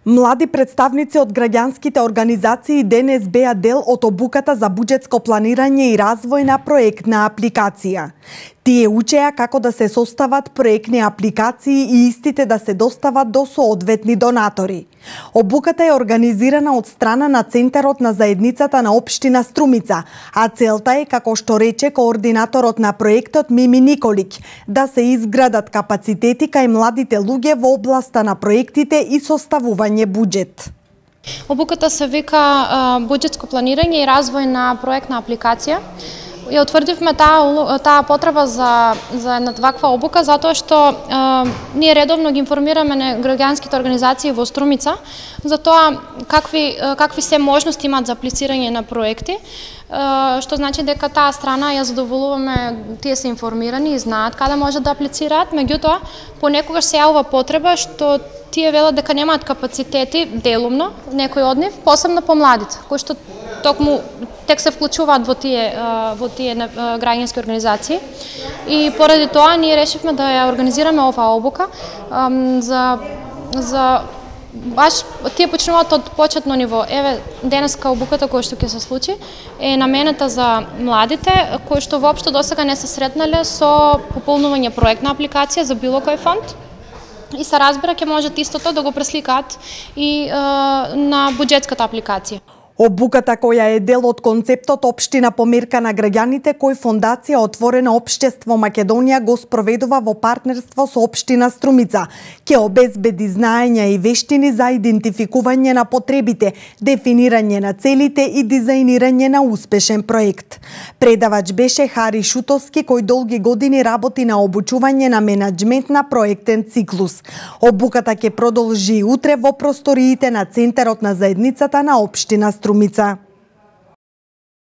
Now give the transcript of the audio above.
Млади представници од граѓанските организации денес беа дел од обуката за буџетско планирање и развој на проектна апликација. Тие учеа како да се состават проектни апликации и истите да се достават до соодветни донатори. Обуката е организирана од страна на Центарот на заедницата на општина Струмица, а целта е, како што рече координаторот на проектот Мими Николиќ, да се изградат капацитети кај младите луѓе во областа на проектите и составување буџет. Обуката се вика буџетско планирање и развој на проектна апликација. Ја утврдивме таа потреба за една ваква обука затоа што ние редовно ги информираме на граѓанските организации во Струмица за тоа какви се можности имаат за аплицирање на проекти, што значи дека таа страна ја задоволуваме, тие се информирани и знаат каде можат да аплицираат, меѓутоа понекогаш се јавува потреба што тие велат дека немаат капацитети делумно, некои од нив, посебно помладите, кои што токму тек се вклучуваат во тие граѓански организации. И поради тоа ние решивме да ја организираме оваа обука за баш тие почнуваат од почетно ниво. Еве денеска обуката која што ќе се случи е наменета за младите кои што воопшто досега не се сретнале со пополнување проектна апликација за било кој фонд. И се разбира ќе можат истото да го пресликаат и на буџетската апликација. Обуката која е дел од концептот Општина помирка на граѓаните кој Фондација Отворено општество Македонија го спроведува во партнерство со Општина Струмица, ќе обезбеди знаења и вештини за идентификување на потребите, дефинирање на целите и дизајнирање на успешен проект. Предавач беше Хари Шутовски кој долги години работи на обучување на менаџмент на проектен циклус. Обуката ќе продолжи утре во просториите на Центарот на заедницата на Општина Струмица.